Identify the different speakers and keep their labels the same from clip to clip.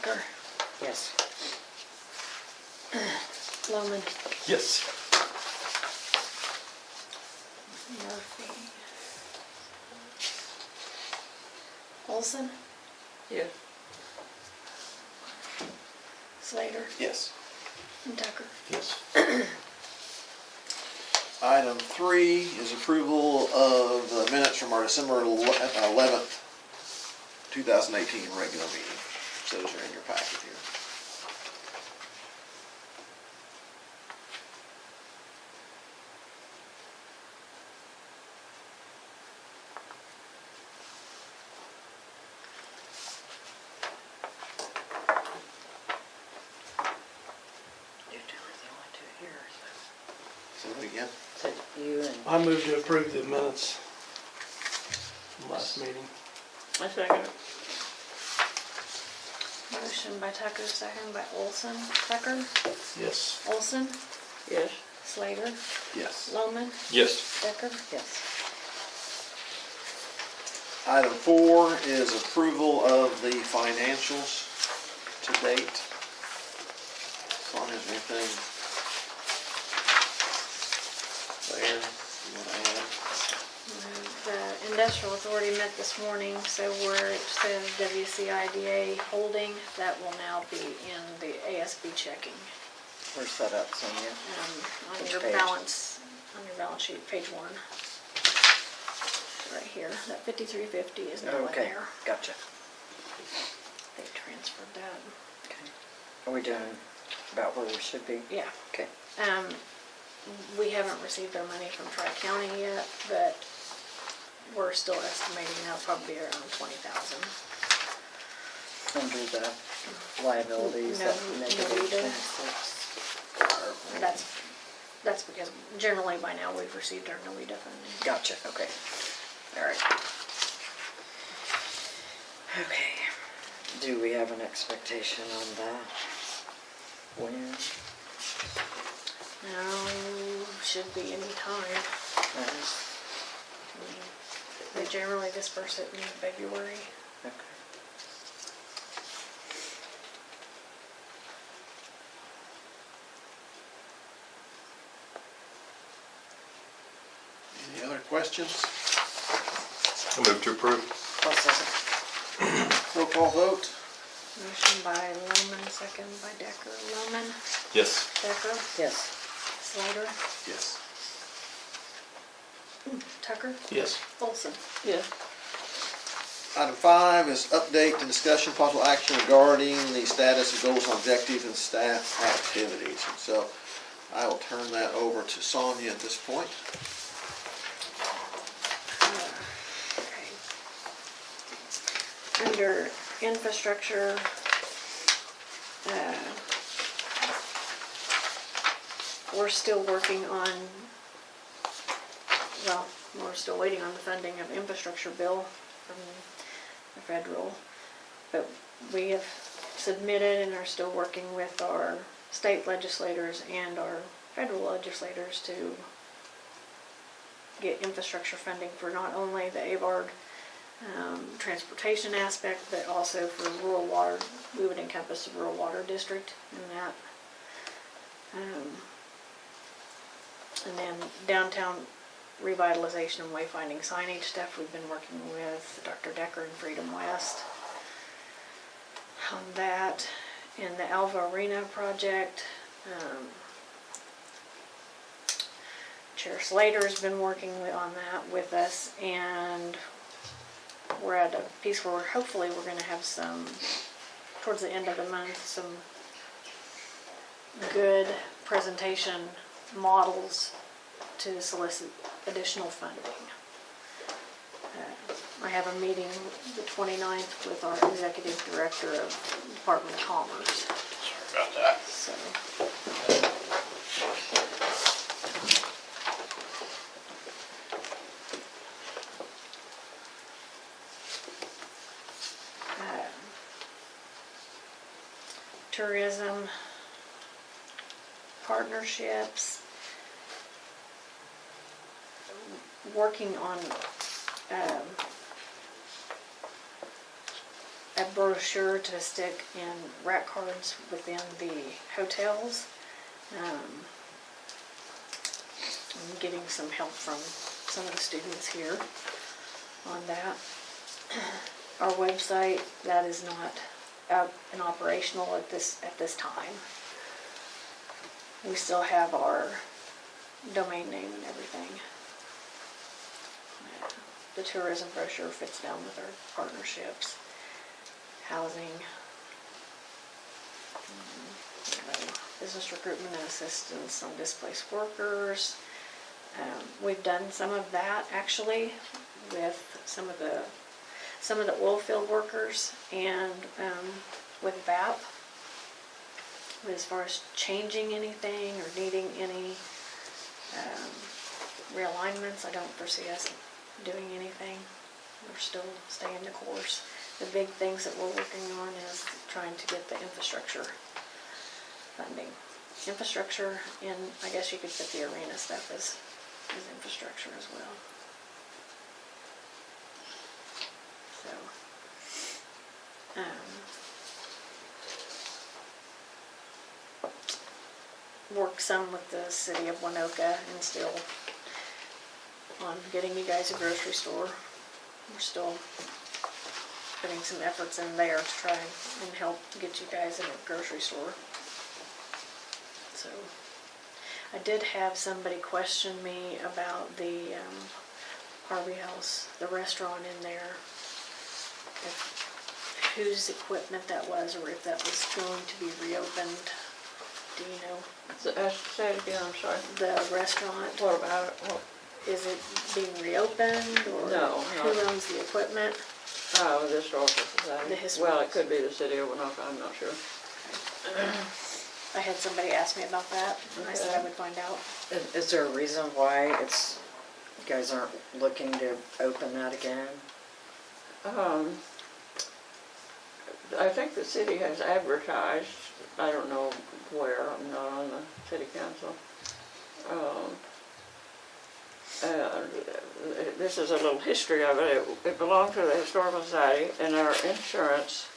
Speaker 1: Decker,
Speaker 2: Yes.
Speaker 1: Loman,
Speaker 3: Yes.
Speaker 1: Murphy, Olson,
Speaker 2: Yes.
Speaker 1: Slater,
Speaker 3: Yes.
Speaker 1: and Tucker.
Speaker 3: Yes.
Speaker 4: Item 3 is approval of the minutes from our December 11th, 2018 regular meeting. So those are in your packet here.
Speaker 2: You're the only two here,
Speaker 4: Say that again.
Speaker 2: so you and.
Speaker 3: I move to approve the minutes from last meeting.
Speaker 2: I second it.
Speaker 1: Motion by Tucker, second by Olson. Tucker,
Speaker 3: Yes.
Speaker 1: Olson,
Speaker 2: Yes.
Speaker 1: Slater,
Speaker 4: Yes.
Speaker 1: Loman,
Speaker 3: Yes.
Speaker 1: Decker.
Speaker 2: Yes.
Speaker 4: Item 4 is approval of the financials to date. Sonia, is there anything there you want to add?
Speaker 1: The industrial authority met this morning, so where it says WCIDA holding, that will now be in the ASB checking.
Speaker 2: Where's that at, Sonia?
Speaker 1: On
Speaker 2: Which
Speaker 1: your
Speaker 2: page?
Speaker 1: balance sheet, page 1. Right here, that 5350 is now in
Speaker 2: Okay,
Speaker 1: there.
Speaker 2: gotcha.
Speaker 1: They transferred that.
Speaker 2: Okay. Are we doing about where we should be?
Speaker 1: Yeah.
Speaker 2: Okay.
Speaker 1: We haven't received our money from Tri-County yet, but we're still estimating that'll probably be around 20,000.
Speaker 2: Under the liabilities.
Speaker 1: No,
Speaker 2: that
Speaker 1: no,
Speaker 2: negative
Speaker 1: we don't.
Speaker 2: 26.
Speaker 1: That's because generally by now we've received our NOEDA funding.
Speaker 2: Gotcha, okay. All right. Okay. Do we have an expectation on that? When?
Speaker 1: No, should be any time.
Speaker 2: Uh,
Speaker 1: They generally disperse it in February.
Speaker 2: Okay.
Speaker 4: Any other questions?
Speaker 3: I move to approve.
Speaker 2: I'll second.
Speaker 4: Roll call vote?
Speaker 1: Motion by Loman, second by Decker. Loman,
Speaker 3: Yes.
Speaker 1: Decker,
Speaker 2: Yes.
Speaker 1: Slater,
Speaker 4: Yes.
Speaker 1: Tucker,
Speaker 3: Yes.
Speaker 1: Olson.
Speaker 2: Yes.
Speaker 4: Item 5 is update and discussion possible action regarding the status of goals and objectives and staff activities. And so I will turn that over to Sonia at this point.
Speaker 1: Okay. Under infrastructure, we're still working on, well, we're still waiting on the funding of infrastructure bill from the federal, but we have submitted and are still working with our state legislators and our federal legislators to get infrastructure funding for not only the AVARD transportation aspect, but also for rural water. We would encompass the rural water district in that. And then downtown revitalization and wayfinding signage stuff, we've been working with Dr. Decker and Freedom West on that. In the Alva Arena project, Chair Slater's been working on that with us, and we're at a piece where hopefully we're going to have some, towards the end of the month, some good presentation models to solicit additional funding. I have a meeting the 29th with our Executive Director of Department of Commerce.
Speaker 3: Sorry about that.
Speaker 1: So, tourism partnerships, working on a brochure to stick in rack cards within the hotels. I'm getting some help from some of the students here on that. Our website, that is not up and operational at this time. We still have our domain name and everything. The tourism brochure fits down with our partnerships, housing, business recruitment and assistance on displaced workers. We've done some of that actually with some of the oil field workers and with VAP. But as far as changing anything or needing any realignments, I don't foresee us doing anything. We're still staying the course. The big things that we're working on is trying to get the infrastructure funding. Infrastructure, and I guess you could fit the arena stuff as infrastructure as well. So, work some with the city of Winoka and still on getting you guys a grocery store. We're still putting some efforts in there to try and help get you guys in a grocery store. So, I did have somebody question me about the Harvey House, the restaurant in there, whose equipment that was or if that was going to be reopened. Do you know?
Speaker 5: Say it again, I'm sorry.
Speaker 1: The restaurant,
Speaker 5: What about it?
Speaker 1: is it being reopened or
Speaker 5: No,
Speaker 1: who
Speaker 5: not-
Speaker 1: owns the equipment?
Speaker 5: Oh, the Historical Society.
Speaker 1: The Historical
Speaker 5: Well, it could be the city of Winoka, I'm not sure.
Speaker 1: I had somebody ask me about that, and I said I would find out.
Speaker 2: Is there a reason why you guys aren't looking to open that again?
Speaker 5: I think the city has advertised, I don't know where, I'm not on the city council. This is a little history of it. It belonged to the Historical Society, and our insurance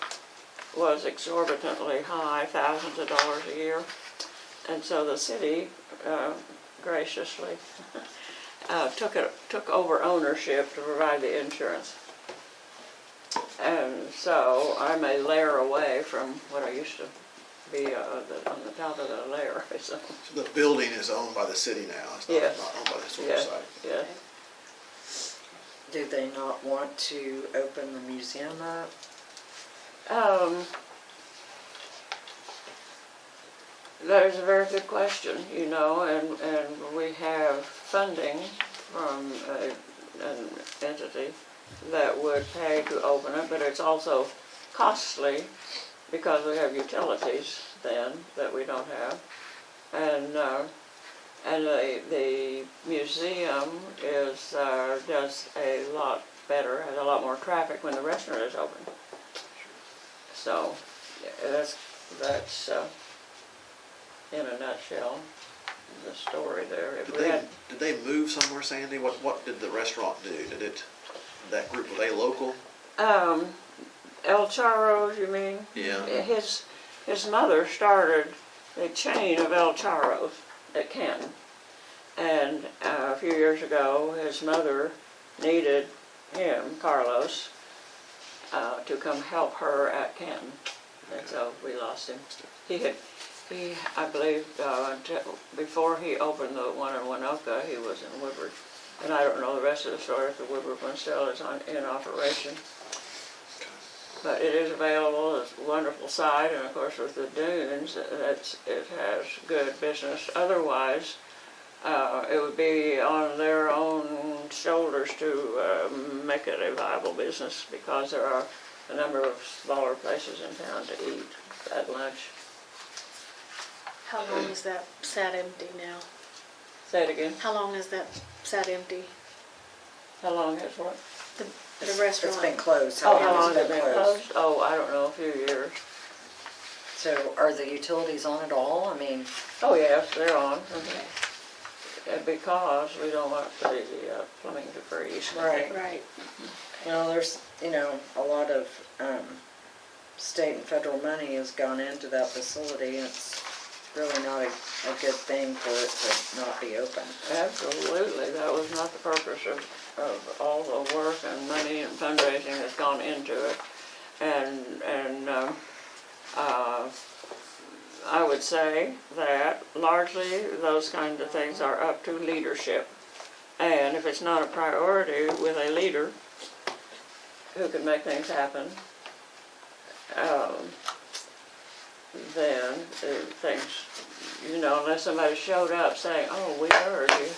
Speaker 5: was exorbitantly high, thousands of dollars a year. And so the city graciously took over ownership to provide the insurance. And so I'm a layer away from what I used to be on the top of the layer. So,
Speaker 4: So the building is owned by the city now, it's not
Speaker 5: Yes.
Speaker 4: not owned by the historical
Speaker 5: yeah,
Speaker 4: society.
Speaker 5: yeah.
Speaker 2: Do they not want to open the museum up?
Speaker 5: That is a very good question, you know, and we have funding from an entity that would pay to open it, but it's also costly because we have utilities then that we don't have. And the museum does a lot better, has a lot more traffic when the restaurant is open. So that's in a nutshell the story there. If we had,
Speaker 4: Did they move somewhere, Sandy? What did the restaurant do? That group, were they local?
Speaker 5: El Charros, you mean?
Speaker 4: Yeah.
Speaker 5: His mother started a chain of El Charros at Canton. And a few years ago, his mother needed him, Carlos, to come help her at Canton. And so we lost him. I believe, before he opened the one in Winoka, he was in Woodward. And I don't know the rest of the story if the Woodward one still is in operation. But it is available, it's a wonderful site, and of course with the dunes, it has good business. Otherwise, it would be on their own shoulders to make it a viable business because there are a number of smaller places in town to eat at lunch.
Speaker 1: How long is that sat empty now?
Speaker 5: Say it again.
Speaker 1: How long is that sat empty?
Speaker 5: How long has what?
Speaker 1: The restaurant?
Speaker 2: It's been closed.
Speaker 5: How long
Speaker 2: has
Speaker 5: has it been closed? Oh, I don't know, a few years.
Speaker 2: So are the utilities on at all? I mean,
Speaker 5: Oh yes, they're on. Because we don't want the plumbing to freeze.
Speaker 2: right.
Speaker 1: Right.
Speaker 2: Well, there's, a lot of state and federal money has gone into that facility, it's really not a good thing for it to not be open.
Speaker 5: Absolutely, that was not the purpose of all the work and money and fundraising that's gone into it. And I would say that largely those kinds of things are up to leadership. And if it's not a priority with a leader who can make things happen, then things, you know, unless somebody showed up saying, oh, we heard you.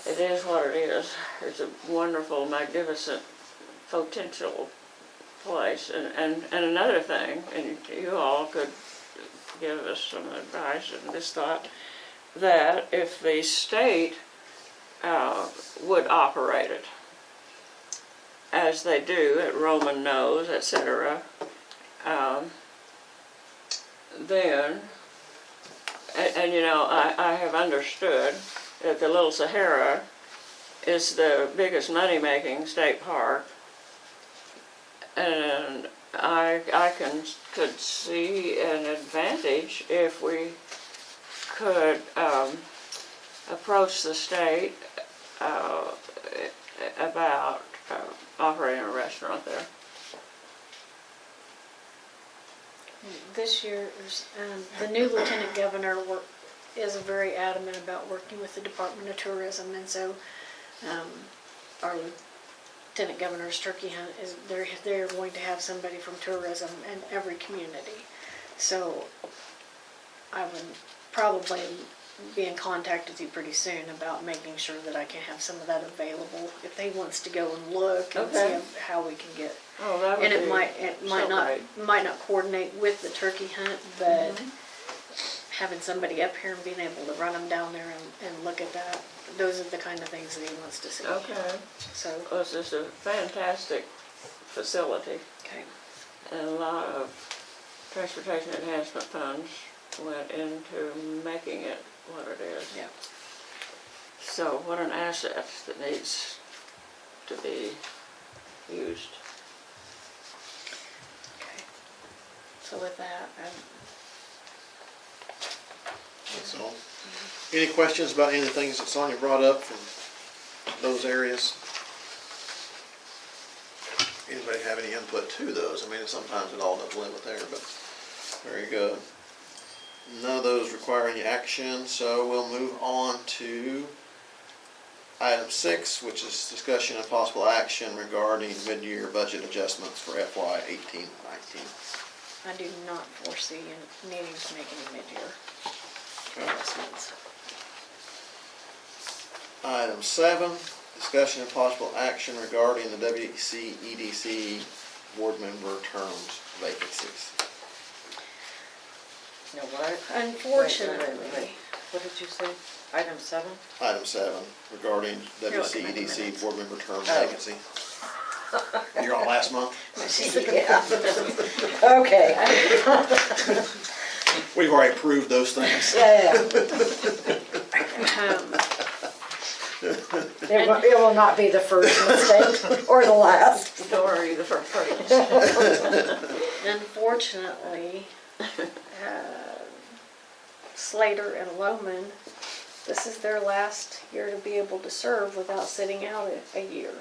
Speaker 5: It is what it is. It's a wonderful, magnificent, potential place. And another thing, and you all could give us some advice in this thought, that if the state would operate it as they do at Roman Nose, etc., then, and you know, I have understood that the Little Sahara is the biggest money-making state park, and I could see an advantage if we could approach the state about operating a restaurant there.
Speaker 1: This year, the new lieutenant governor is very adamant about working with the Department of Tourism, and so our lieutenant governor's turkey hunt is they're going to have somebody from tourism in every community. So I would probably be in contact with you pretty soon about making sure that I can have some of that available if he wants to go and look and
Speaker 5: Okay.
Speaker 1: see how we can get.
Speaker 5: Oh, that would
Speaker 1: And
Speaker 5: be
Speaker 1: it might
Speaker 5: so
Speaker 1: not
Speaker 5: great.
Speaker 1: might not coordinate with the turkey hunt, but having somebody up here and being able to run them down there and look at that, those are the kind of things that he wants to see.
Speaker 5: Okay.
Speaker 1: So,
Speaker 5: Well, it's just a fantastic facility,
Speaker 1: okay.
Speaker 5: and a lot of transportation enhancement funds went into making it what it is.
Speaker 1: Yeah.
Speaker 5: So what an asset that needs to be used.
Speaker 1: Okay. So with that,
Speaker 4: That's all. Any questions about any of the things that Sonia brought up from those areas? Anybody have any input to those? I mean, sometimes it all doesn't limit there, but very good. None of those require any action, so we'll move on to item 6, which is discussion and possible action regarding mid-year budget adjustments for FY 18-19.
Speaker 1: I do not foresee needing to make any mid-year adjustments.
Speaker 4: Item 7, discussion and possible action regarding the WCEDC board member terms vacancies.
Speaker 2: No, what?
Speaker 1: Unfortunately,
Speaker 2: What did you say? Item 7?
Speaker 4: Item 7, regarding
Speaker 1: You're looking at the
Speaker 4: WCEDC
Speaker 1: minutes.
Speaker 4: board member term
Speaker 2: Oh.
Speaker 4: vacancy. You're on last month?
Speaker 2: Yeah. Okay.
Speaker 4: We've already approved those things.
Speaker 2: Yeah. It will not be the first mistake or the last.
Speaker 5: Nor are you the first person.
Speaker 1: unfortunately, Slater and Lohman, this is their last year to be able to serve without sitting out a year.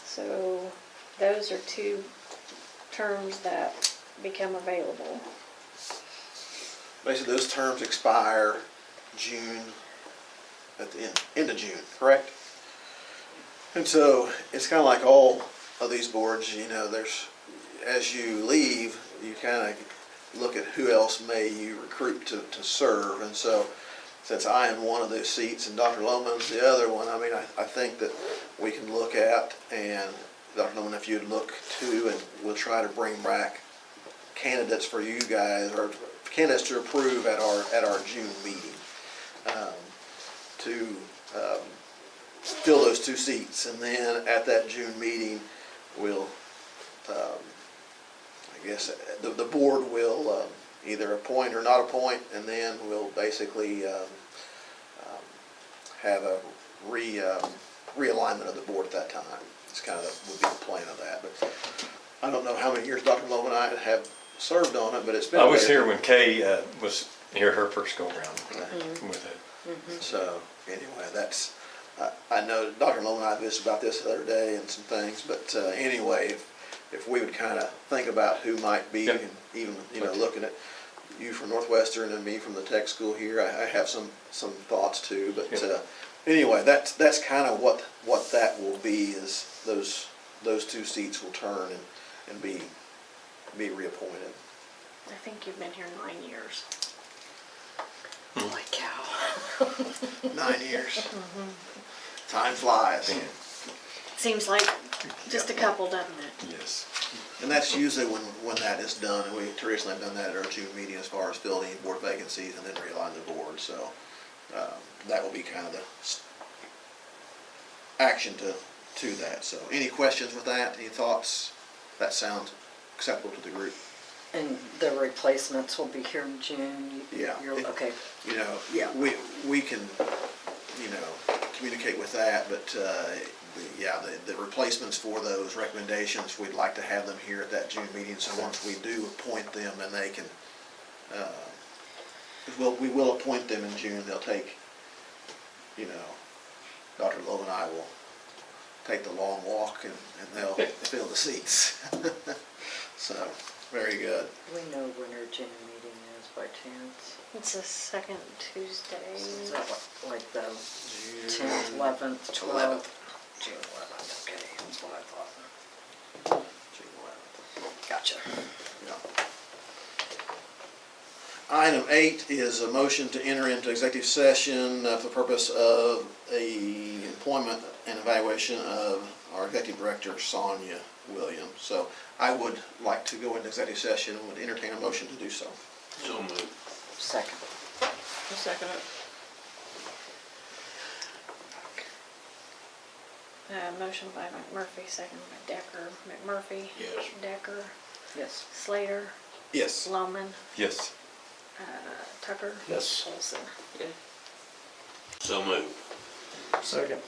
Speaker 1: So those are two terms that become available.
Speaker 4: Basically, those terms expire June, at the end of June, correct? And so it's kind of like all of these boards, you know, as you leave, you kind of look at who else may you recruit to serve. And so since I am one of those seats and Dr. Lohman's the other one, I mean, I think that we can look at, and Dr. Lohman, if you'd look too, and we'll try to bring back candidates for you guys, or candidates to approve at our June meeting, to fill those two seats. And then at that June meeting, we'll, I guess, the board will either appoint or not appoint, and then we'll basically have a realignment of the board at that time. It's kind of, would be the plan of that, but I don't know how many years Dr. Lowe and I have served on it, but it's been.
Speaker 6: I was here when Kay was here her first go around with it.
Speaker 4: So, anyway, that's, I know Dr. Lowe and I visited about this the other day and some things, but anyway, if we would kind of think about who might be,
Speaker 6: Yeah.
Speaker 4: and even, looking at you from Northwestern and me from the tech school here, I have some thoughts too, but
Speaker 6: Yeah.
Speaker 4: anyway, that's kind of what that will be, is those two seats will turn and be reappointed.
Speaker 1: I think you've been here 9 years.
Speaker 2: Holy cow.
Speaker 4: 9 years. Time flies.
Speaker 6: Man,
Speaker 1: Seems like just a couple, doesn't it?
Speaker 6: yes.
Speaker 4: And that's usually when that is done, and we traditionally have done that at our June meeting as far as filling board vacancies and then realign the board, so that will be kind of the action to that. So any questions with that, any thoughts? That sounds acceptable to the group.
Speaker 2: And the replacements will be here in June?
Speaker 4: Yeah.
Speaker 2: Okay.
Speaker 4: Yeah, we can, communicate with that, but the replacements for those recommendations, we'd like to have them here at that June meeting, so once we do appoint them, then they can, we will appoint them in June, they'll take, Dr. Lowe and I will take the long walk and they'll fill the seats. So, very good.
Speaker 2: Do we know when our June meeting is by chance?
Speaker 1: It's the second Tuesday.
Speaker 2: Is that like the
Speaker 4: June
Speaker 2: 10th, 11th, 12th?
Speaker 4: 11th.
Speaker 2: June 11th, okay, that's what I thought.
Speaker 4: June 11th.
Speaker 2: Gotcha.
Speaker 4: Yeah. Item 8 is a motion to enter into executive session for the purpose of a employment and evaluation of our executive director, Sonia Williams. So I would like to go into executive session and would entertain a motion to do so.
Speaker 3: So moved.
Speaker 2: Second.
Speaker 5: A second.
Speaker 1: Motion by McMurphy, second by Decker. McMurphy.
Speaker 3: Yes.
Speaker 1: Decker.
Speaker 2: Yes.
Speaker 1: Slater.
Speaker 4: Yes.
Speaker 1: Loman.
Speaker 6: Yes.
Speaker 1: Tucker.
Speaker 3: Yes.
Speaker 1: Olson.
Speaker 3: So moved.
Speaker 7: Second.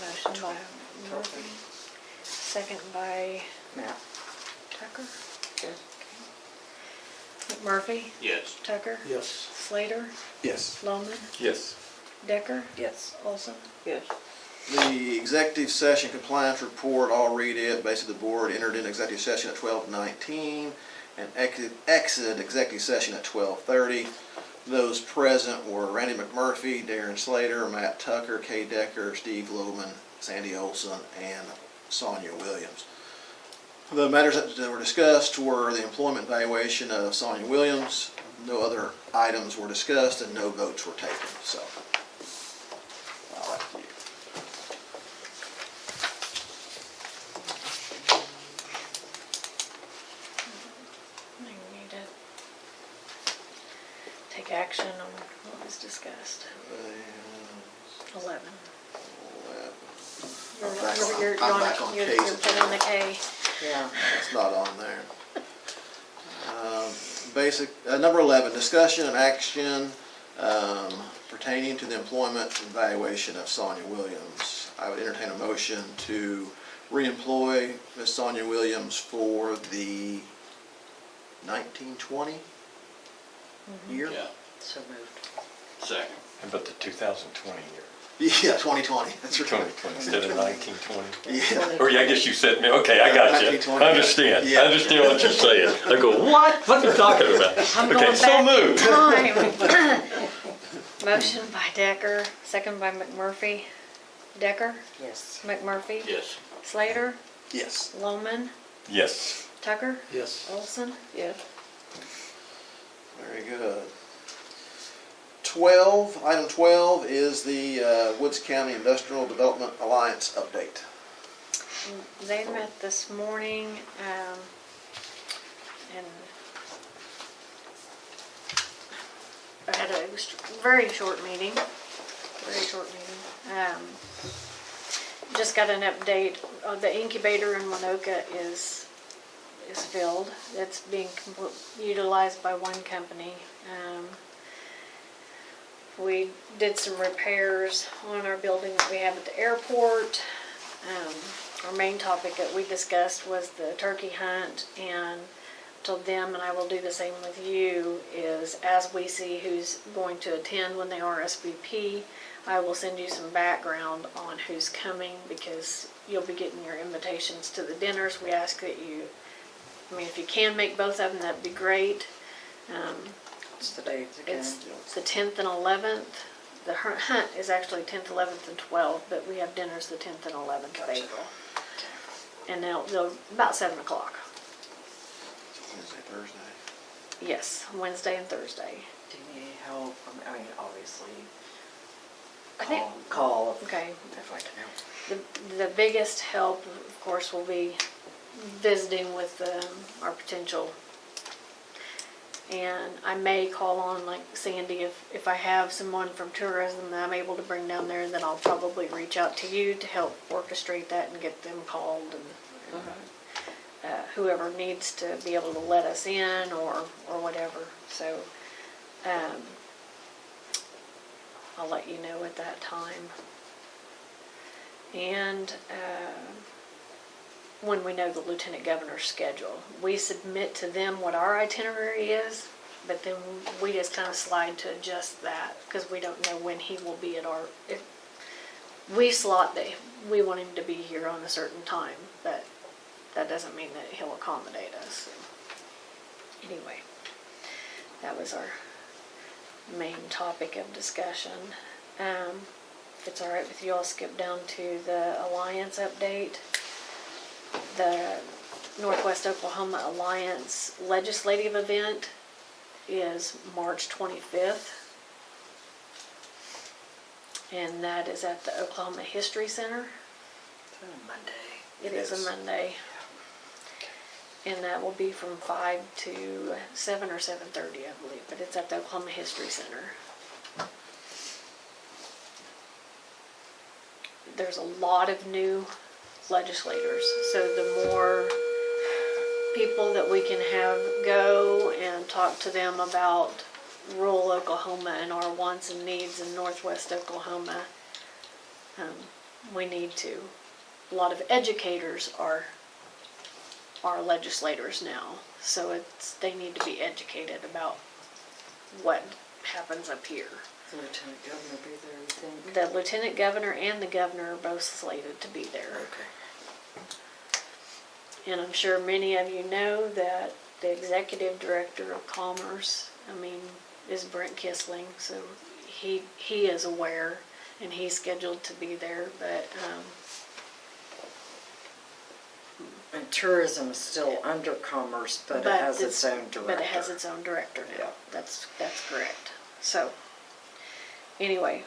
Speaker 1: Motion by Murphy, second by
Speaker 2: Matt.
Speaker 1: Tucker.
Speaker 5: Yes.
Speaker 1: McMurphy.
Speaker 3: Yes.
Speaker 1: Tucker.
Speaker 7: Yes.
Speaker 1: Slater.
Speaker 4: Yes.
Speaker 1: Loman.
Speaker 6: Yes.
Speaker 1: Decker.
Speaker 2: Yes.
Speaker 1: Olson.
Speaker 5: Yes.
Speaker 4: The executive session compliance report, I'll read it. Basically, the board entered into executive session at 12:19 and exited executive session at 12:30. Those present were Randy McMurphy, Darren Slater, Matt Tucker, Kay Decker, Steve Loman, Sandy Olson, and Sonia Williams. The matters that were discussed were the employment evaluation of Sonia Williams. No other items were discussed and no votes were taken. So, all right.
Speaker 1: We need to take action on what was discussed. 11.
Speaker 4: I'm back on
Speaker 1: You're
Speaker 4: K's
Speaker 1: putting the K.
Speaker 2: Yeah.
Speaker 4: It's not on there. Number 11, discussion and action pertaining to the employment and evaluation of Sonia Williams. I would entertain a motion to reemploy Ms. Sonia Williams for the 1920 year?
Speaker 3: Yeah.
Speaker 2: So moved.
Speaker 3: Second.
Speaker 6: How about the 2020 year?
Speaker 4: Yeah, 2020, that's right.
Speaker 6: 2020 instead of 1920?
Speaker 4: Yeah.
Speaker 6: Or yeah, I guess you said me. Okay, I got you.
Speaker 4: 1920.
Speaker 6: I understand.
Speaker 4: Yeah.
Speaker 6: I understand what you're saying. I go, what? What are you talking about?
Speaker 1: I'm
Speaker 6: Okay,
Speaker 1: going
Speaker 6: so
Speaker 1: back in
Speaker 6: moved.
Speaker 1: time. Motion by Decker, second by McMurphy. Decker,
Speaker 2: Yes.
Speaker 1: McMurphy,
Speaker 3: Yes.
Speaker 1: Slater,
Speaker 4: Yes.
Speaker 1: Loman,
Speaker 6: Yes.
Speaker 1: Tucker,
Speaker 7: Yes.
Speaker 1: Olson.
Speaker 5: Yes.
Speaker 4: Very good. Item 12 is the Woods County Industrial Development Alliance update.
Speaker 1: They met this morning, and I had a very short meeting, just got an update, the incubator in Winoka is filled. It's being utilized by one company, We did some repairs on our building that we have at the airport. Our main topic that we discussed was the turkey hunt, and told them, and I will do the same with you, is as we see who's going to attend when they RSVP, I will send you some background on who's coming, because you'll be getting your invitations to the dinners. We ask that you, I mean, if you can make both of them, that'd be great.
Speaker 2: What's the dates again?
Speaker 1: It's the 10th and 11th. The hunt is actually 10th, 11th, and 12th, but we have dinners the 10th and 11th of
Speaker 2: Gotcha.
Speaker 1: April. And they'll about 7 o'clock.
Speaker 4: Wednesday, Thursday.
Speaker 1: Yes, Wednesday and Thursday.
Speaker 2: Do you need help? I mean, obviously,
Speaker 1: I think,
Speaker 2: call
Speaker 1: okay,
Speaker 2: if I can help.
Speaker 1: the biggest help, of course, will be visiting with our potential. And I may call on, like Sandy, if I have someone from tourism that I'm able to bring down there, then I'll probably reach out to you to help orchestrate that and get them called, and whoever needs to be able to let us in or whatever. So I'll let you know at that time. And when we know the lieutenant governor's schedule, we submit to them what our itinerary is, but then we just kind of slide to adjust that, because we don't know when he will be at our, if we slot that we want him to be here on a certain time, but that doesn't mean that he'll accommodate us. Anyway, that was our main topic of discussion. If it's all right with you, I'll skip down to the Alliance update. The Northwest Oklahoma Alliance legislative event is March 25th. And that is at the Oklahoma History Center.
Speaker 2: It's on a Monday.
Speaker 1: It is a Monday. And that will be from 5 to 7 or 7:30, I believe, but it's at the Oklahoma History Center. There's a lot of new legislators, so the more people that we can have go and talk to them about rural Oklahoma and our wants and needs in Northwest Oklahoma, we need to. A lot of educators are legislators now, so they need to be educated about what happens up here.
Speaker 2: The lieutenant governor be there, you think?
Speaker 1: The lieutenant governor and the governor are both slated to be there.
Speaker 2: Okay.
Speaker 1: And I'm sure many of you know that the executive director of commerce, is Brent Kissling, so he is aware and he's scheduled to be there, but
Speaker 2: And tourism is still under commerce, but it has its own director.
Speaker 1: But it has its own director now.
Speaker 2: Yeah.
Speaker 1: That's correct. So, anyway,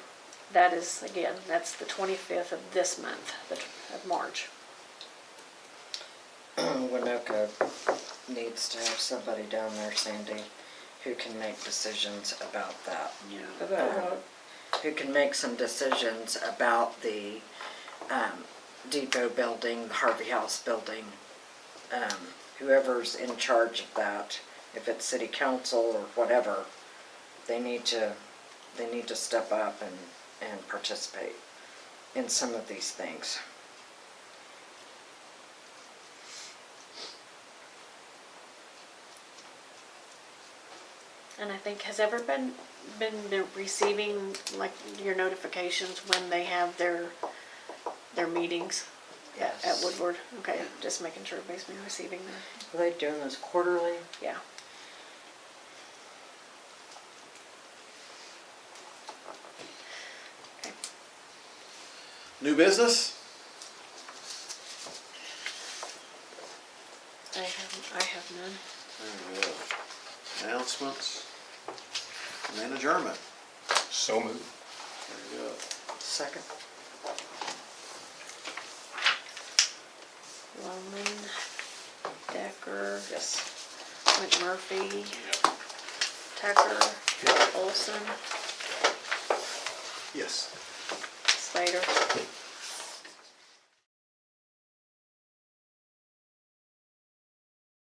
Speaker 1: that is, again, that's the 25th of this month, of March.
Speaker 2: Winoka needs to have somebody down there, Sandy, who can make decisions about that.
Speaker 1: Yeah.
Speaker 5: About what?
Speaker 2: Who can make some decisions about the depot building, the Harvey House building. Whoever's in charge of that, if it's city council or whatever, they need to step up and participate in some of these things.
Speaker 1: And I think, has everyone been receiving, like, your notifications when they have their meetings at
Speaker 2: Yes.
Speaker 1: Woodward? Okay, just making sure everybody's been receiving them.
Speaker 2: Are they doing this quarterly?
Speaker 1: Yeah. Okay.
Speaker 4: New business?
Speaker 1: I have none.
Speaker 4: Very good. Announcements? And then adjournment.
Speaker 6: So moved.
Speaker 4: Very good.
Speaker 2: Second.
Speaker 1: Loman, Decker,
Speaker 2: Yes.
Speaker 1: McMurphy, Tucker, Olson,
Speaker 3: Yes.
Speaker 1: Slater.